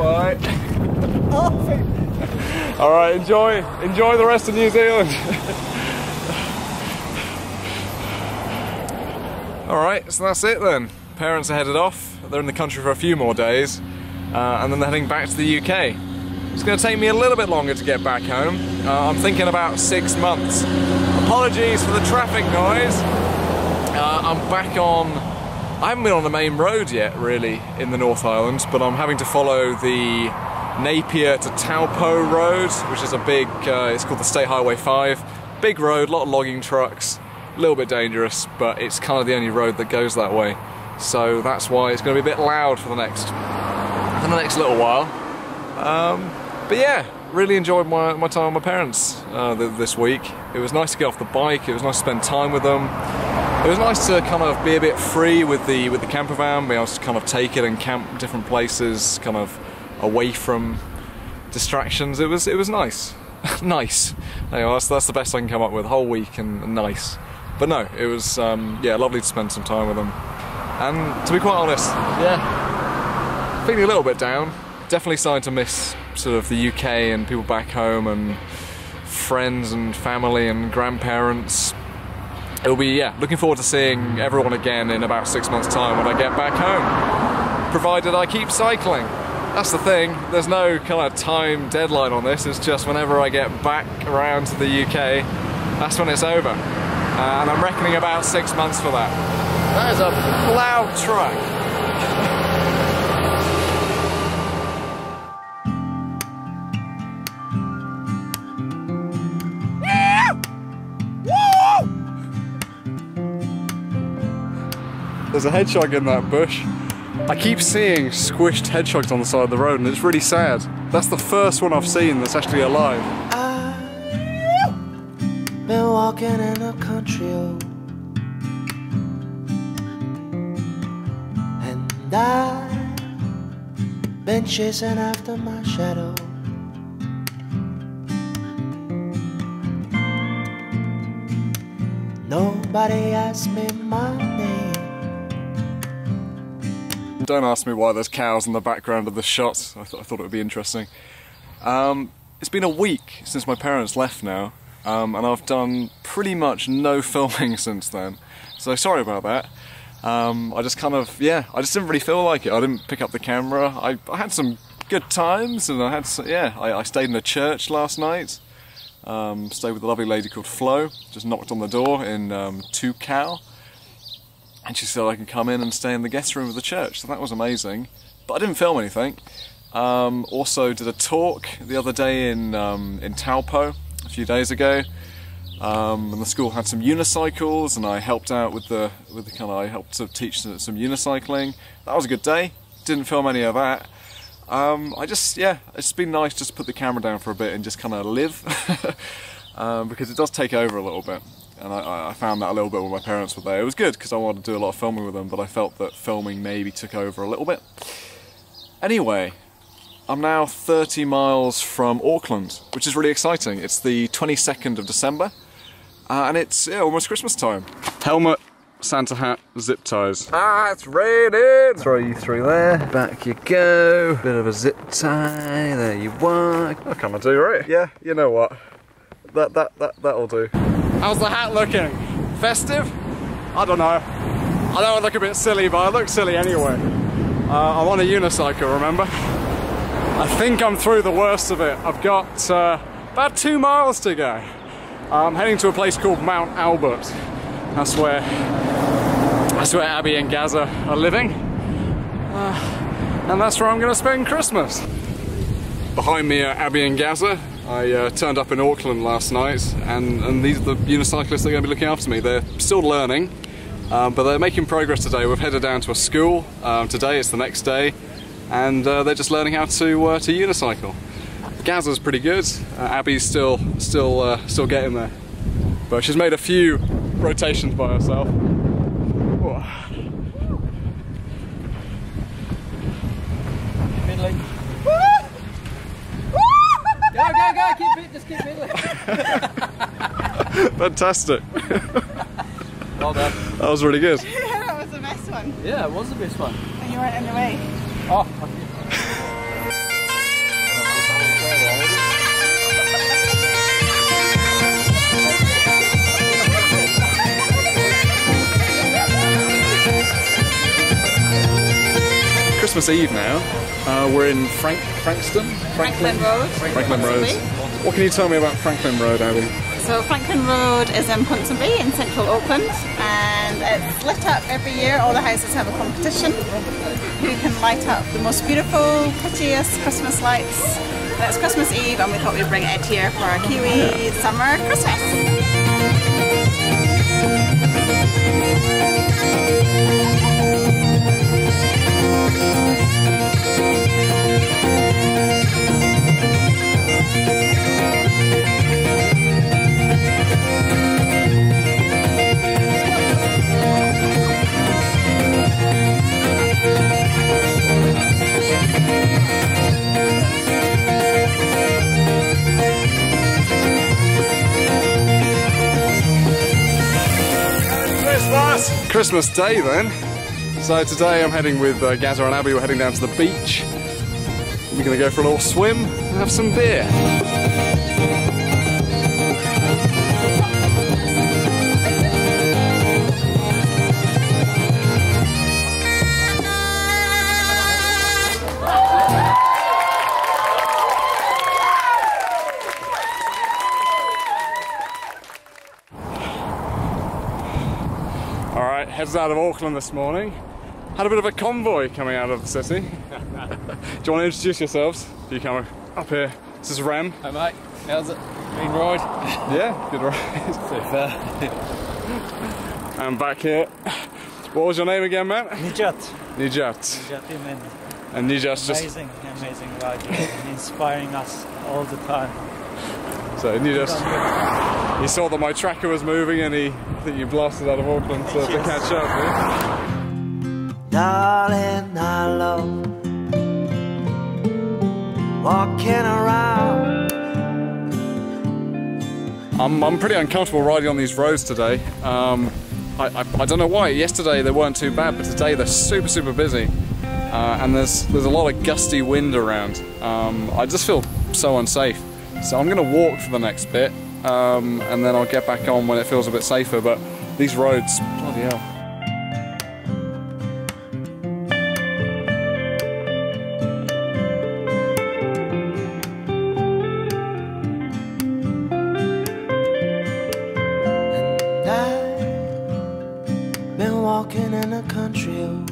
Bye. Alright, enjoy the rest of New Zealand. Alright, so that's it then. Parents are headed off. They're in the country for a few more days. And then they're heading back to the UK. It's going to take me a little bit longer to get back home. I'm thinking about 6 months. Apologies for the traffic noise. I'm back on... I haven't been on the main road yet, really, in the North Island, but I'm having to follow the Napier to Taupo road, which is a big... it's called the State Highway 5. Big road, a lot of logging trucks. A little bit dangerous, but it's kind of the only road that goes that way. So that's why it's going to be a bit loud for the next little while. But yeah, really enjoyed my time with my parents this week. It was nice to get off the bike, it was nice to spend time with them. It was nice to kind of be a bit free with the camper van, be able to kind of take it and camp different places, kind of away from distractions. It was nice. Nice. Anyway, that's the best I can come up with, whole week and nice. But no, it was yeah, lovely to spend some time with them. And to be quite honest, yeah, feeling a little bit down. Definitely starting to miss sort of the UK and people back home and friends and family and grandparents. It'll be, yeah, looking forward to seeing everyone again in about 6 months' time when I get back home. Provided I keep cycling. That's the thing, there's no kind of time deadline on this, it's just whenever I get back around to the UK, that's when it's over. And I'm reckoning about 6 months for that. That is a loud truck. There's a hedgehog in that bush. I keep seeing squished hedgehogs on the side of the road and it's really sad. That's the first one I've seen that's actually alive. I've been walking in a country road, and I've been chasing after my shadow. Nobody asked me my name. Don't ask me why there's cows in the background of the shot. I thought it would be interesting. It's been a week since my parents left now, and I've done pretty much no filming since then. So sorry about that. I just kind of, yeah, I just didn't really feel like it. I didn't pick up the camera. I had some good times, and I stayed in a church last night. Stayed with a lovely lady called Flo. Just knocked on the door in Tukau. And she said I can come in and stay in the guest room of the church, so that was amazing. But I didn't film anything. Also did a talk the other day in Taupo a few days ago. And the school had some unicycles, and I helped out with the I helped to teach some unicycling. That was a good day. Didn't film any of that. It's been nice just to put the camera down for a bit and just kind of live, because it does take over a little bit. And I found that a little bit when my parents were there. It was good because I wanted to do a lot of filming with them, but I felt that filming maybe took over a little bit. Anyway, I'm now 30 miles from Auckland, which is really exciting. It's the 22nd of December, and it's almost Christmas time. Helmet, Santa hat, zip ties. Ah, it's raining! Throw you through there, back you go. Bit of a zip tie, there you are. What can I do, right? Yeah, you know what? That'll do. How's the hat looking? Festive? I don't know. I know I look a bit silly, but I look silly anyway. I'm on a unicycle, remember? I think I'm through the worst of it. I've got about 2 miles to go. I'm heading to a place called Mount Albert. That's where Abby and Gazza are living. And that's where I'm going to spend Christmas. Behind me are Abby and Gazza. I turned up in Auckland last night, and these are the unicyclists that are going to be looking after me. They're still learning, but they're making progress today. We've headed down to a school. Today it's the next day, and they're just learning how to unicycle. Gazza's pretty good. Abby's still getting there, but she's made a few rotations by herself. Whoa. Fiddling. Go, just keep fiddling. Fantastic. Well done. That was really good. That was the best one. Yeah, it was the best one. And you weren't in the way. Oh, Christmas Eve now. We're in Frankston? Franklin Road. Franklin Road. What can you tell me about Franklin Road, Abby? So Franklin Road is in Ponsonby in central Auckland, and it's lit up every year. All the houses have a competition who can light up the most beautiful, prettiest Christmas lights. And it's Christmas Eve, and we thought we'd bring it out here for our Kiwi summer Christmas. Christmas Day then. So today I'm heading with Gazza and Abby. We're heading down to the beach. We're going to go for a little swim and have some beer. Alright, heads out of Auckland this morning. Had a bit of a convoy coming out of the city. Do you want to introduce yourselves? You come up here. This is Rem. Hey mate, how's it? Been ride? Yeah, good ride. So far. And back here. What was your name again, Matt? Nijat. Nijat. Man. And Nijat's just... Amazing ride. Inspiring us all the time. So Nijat, he saw that my tracker was moving and I think you blasted out of Auckland to catch up. Yeah? Darling, I love walking around. I'm pretty uncomfortable riding on these roads today. I don't know why. Yesterday they weren't too bad, but today they're super busy. And there's a lot of gusty wind around. I just feel so unsafe. So I'm going to walk for the next bit, and then I'll get back on when it feels a bit safer. But these roads, bloody hell. Been walking in the country, and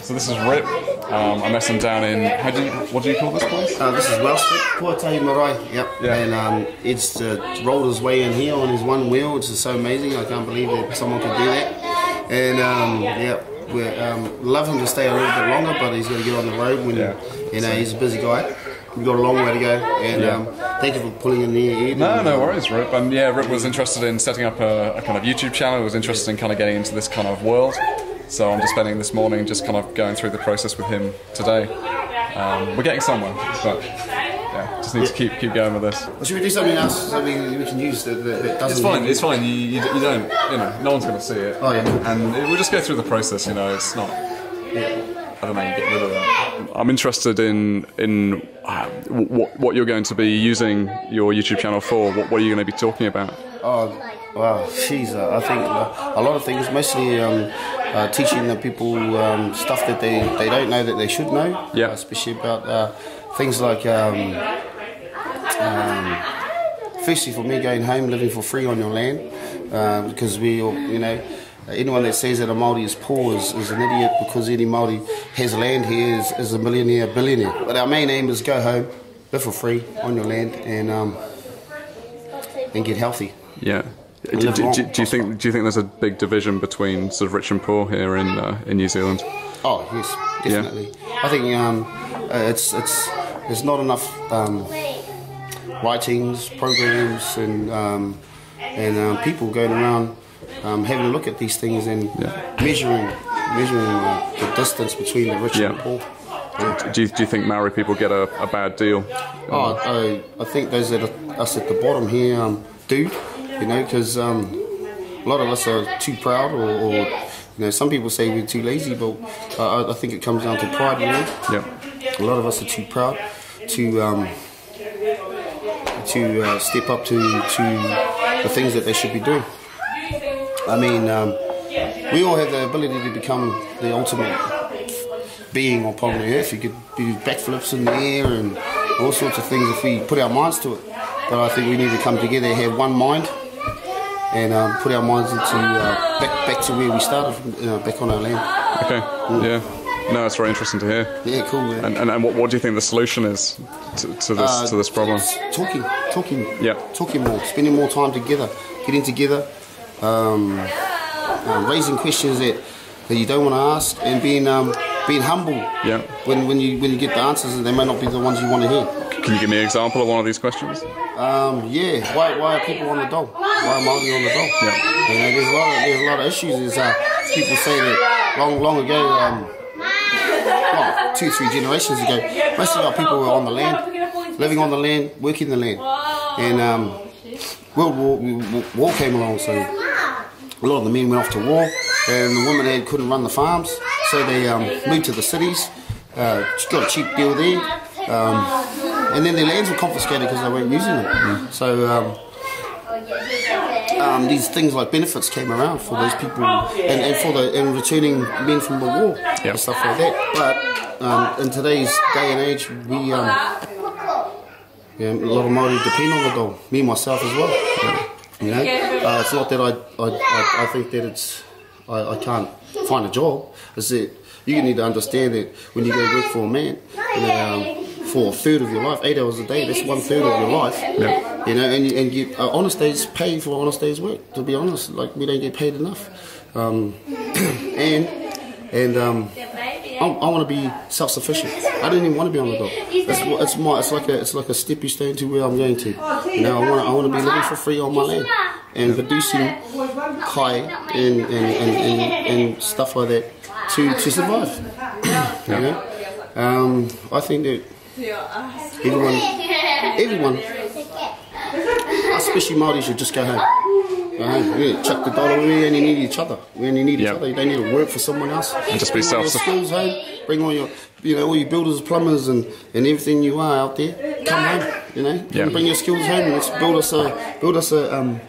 So this is Rip. I'm messing down in, what do you call this place? This is Wellspit, Puatahi Marae, yep. Yeah. And it's rolled his way in here on his one wheel, which is so amazing. I can't believe that someone could do that. And yeah, we love him to stay a little bit longer, but he's got to get on the road when you know he's a busy guy. We've got a long way to go, and thank you for pulling in the ear. No worries, Rip. And yeah, Rip was interested in setting up a kind of YouTube channel. He was interested in kind of getting into this kind of world. So I'm just spending this morning just kind of going through the process with him today. We're getting somewhere, but yeah, just need to keep going with this. Well, should we do something else? Something we can use that doesn't... It's fine, it's fine. You don't, no one's going to see it. Oh yeah. And we'll just go through the process, it's not... I don't know, you get rid of that. I'm interested in what you're going to be using your YouTube channel for. What are you going to be talking about? Oh, wow, jeez, I think a lot of things, mostly teaching the people stuff that they don't know that they should know. Yeah. Especially about things like, firstly for me going home, living for free on your land, because we all, anyone that says that a Māori is poor is an idiot, because any Māori has land here is a millionaire, billionaire. But our main aim is go home, live for free on your land, and get healthy. Yeah. Do you think there's a big division between sort of rich and poor here in New Zealand? Oh yes, definitely. Yeah. I think there's not enough writings, programs, and people going around having a look at these things and measuring the distance between the rich and the poor. Yeah. Do you think Maori people get a bad deal? Oh, I think those that are us at the bottom here do. Because a lot of us are too proud, or some people say we're too lazy, but I think it comes down to pride, Yeah. A lot of us are too proud to step up to the things that they should be doing. I mean, we all have the ability to become the ultimate being upon the earth. You could do backflips in the air and all sorts of things if we put our minds to it. But I think we need to come together and have one mind and put our minds into back to where we started, back on our land. Okay. Yeah. No, it's very interesting to hear. Yeah, cool, man. And what do you think the solution is to this problem? Talking. Yeah. Talking more, spending more time together, getting together, raising questions that you don't want to ask, and being humble. Yeah. When you get the answers, and they may not be the ones you want to hear. Can you give me an example of one of these questions? Yeah. Why are people on the dole? Why are Māori on the dole? Yeah. You know, there's a lot of issues. People say that long ago. 2-3 generations ago, most of our people were on the land, living on the land, working the land, and World War came along, so a lot of the men went off to war, and the women couldn't run the farms, so they moved to the cities, got a cheap deal there, and then their lands were confiscated because they weren't using them. So these things like benefits came around for those people, and returning men from the war and stuff like that. But in today's day and age, we a lot of Māori depend on the dole. Me myself as well. You know, it's not that I think that I can't find a job. It's that you need to understand that when you go work for a man, for a third of your life, 8 hours a day, that's 1/3 of your life. Yeah. You know, and you honest days pay for honest days work. To be honest, like we don't get paid enough. I want to be self-sufficient. I don't even want to be on the dole. It's like a stepping stone to where I'm going to. You know, I want to be living for free on my land and producing kai and stuff like that to survive. You know, I think that everyone, especially Māori, should just go home. Yeah, chuck the dollar. We only need each other. We only need each other. You don't need to work for someone else. And just be self-sufficient. Skills home. Bring all your, all your builders, plumbers, and everything you are out there. Come home. You know. Yeah. Bring your skills home and let's build us a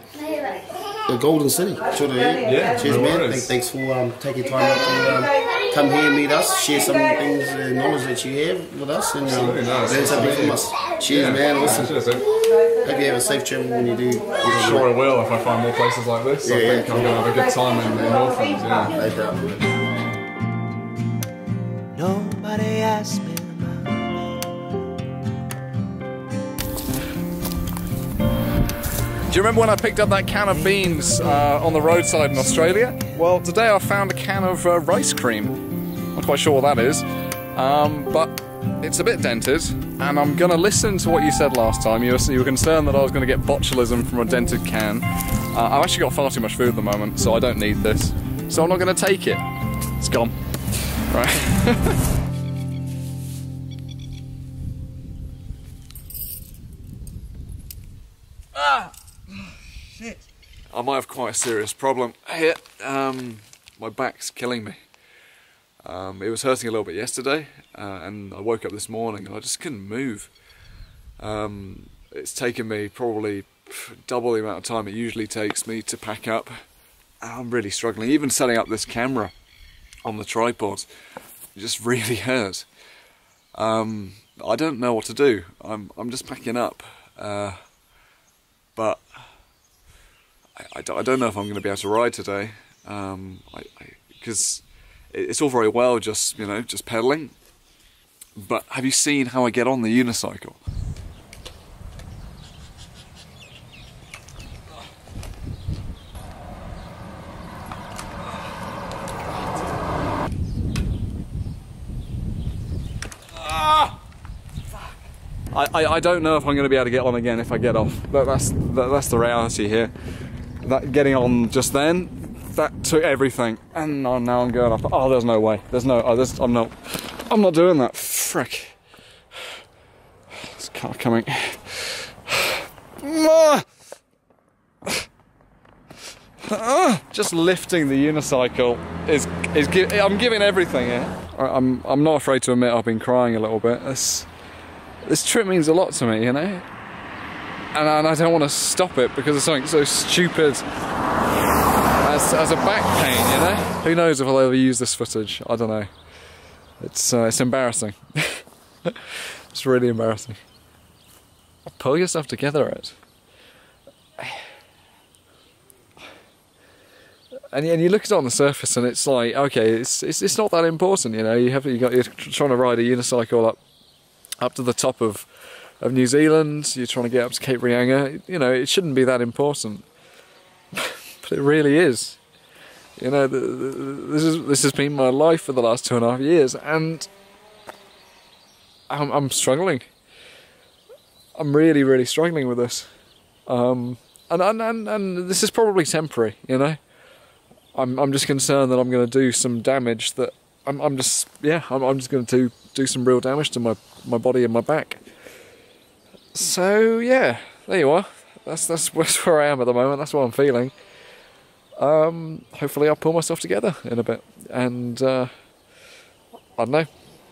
golden city. Yeah. Cheers, man. Thanks for taking time out to come here and meet us. Share some things, knowledge that you have with us, and learn something from us. Cheers, man. Awesome. Hope you have a safe travel when you do. Sure I will if I find more places like this. I think I'm going to have a good time in Auckland. Yeah. No doubt. Nobody asked me Do you remember when I picked up that can of beans on the roadside in Australia? Well, today I found a can of rice cream. Not quite sure what that is, but it's a bit dented, and I'm going to listen to what you said last time. You were concerned that I was going to get botulism from a dented can. I've actually got far too much food at the moment, so I don't need this. So I'm not going to take it. It's gone. Right. I might have quite a serious problem here. My back's killing me. It was hurting a little bit yesterday, and I woke up this morning and I just couldn't move. It's taken me probably double the amount of time it usually takes me to pack up. I'm really struggling. Even setting up this camera on the tripod just really hurt. I don't know what to do. I'm just packing up, but I don't know if I'm going to be able to ride today, because it's all very well just pedaling, but have you seen how I get on the unicycle? I don't know if I'm going to be able to get on again if I get off. That's the reality here. That getting on just then, that took everything, and now I'm going off. Oh, there's no way. There's no. I'm not doing that. Frick. It's car coming. Just lifting the unicycle is I'm giving everything here. I'm not afraid to admit I've been crying a little bit. This trip means a lot to me, you know. and I don't want to stop it because of something so stupid as a back pain, you know? Who knows if I'll ever use this footage? I don't know. It's embarrassing. It's really embarrassing. Pull yourself together, Ed. And you look at it on the surface, and it's like, okay, it's not that important, you know. You're trying to ride a unicycle up to the top of New Zealand. You're trying to get up to Cape Reinga. You know, it shouldn't be that important, but it really is. You know, this has been my life for the last 2.5 years, and I'm struggling. I'm really, really struggling with this. And this is probably temporary, you know. I'm just concerned that I'm going to do some damage. That I'm just going to do some real damage to my body and my back. So yeah, there you are. That's where I am at the moment. That's what I'm feeling. Hopefully I'll pull myself together in a bit, and I don't know,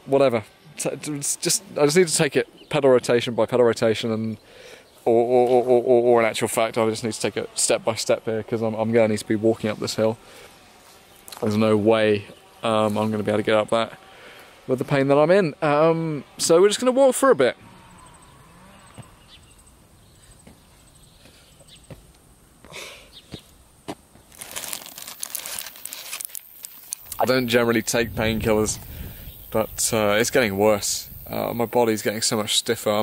whatever. I just need to take it pedal rotation by pedal rotation, and or in actual fact, I just need to take it step by step here, because I'm going to need to be walking up this hill. There's no way I'm going to be able to get up that with the pain that I'm in. So we're just going to walk for a bit. I don't generally take painkillers, but it's getting worse. My body's getting so much stiffer.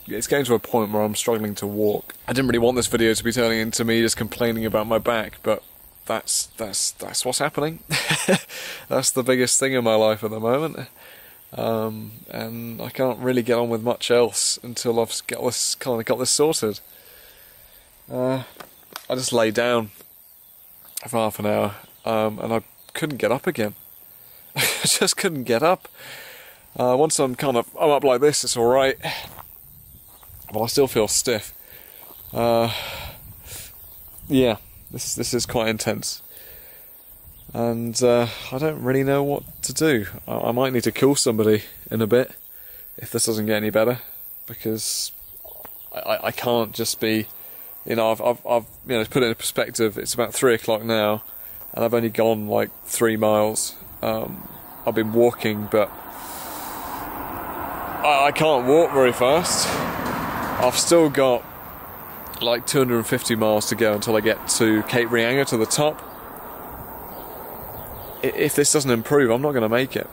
It's getting to a point where I'm struggling to walk. I didn't really want this video to be turning into me just complaining about my back, but that's what's happening. That's the biggest thing in my life at the moment, and I can't really get on with much else until I've got this sorted. I just lay down for half an hour, and I couldn't get up again. I just couldn't get up. Once I'm up like this, it's all right. But I still feel stiff. Yeah, this is quite intense, and I don't really know what to do. I might need to call somebody in a bit if this doesn't get any better, because I can't just be, you know, I've to put it in perspective. It's about 3 o'clock now, and I've only gone like 3 miles. I've been walking, but I can't walk very fast. I've still got like 250 miles to go until I get to Cape Reinga, to the top. If this doesn't improve, I'm not going to make it.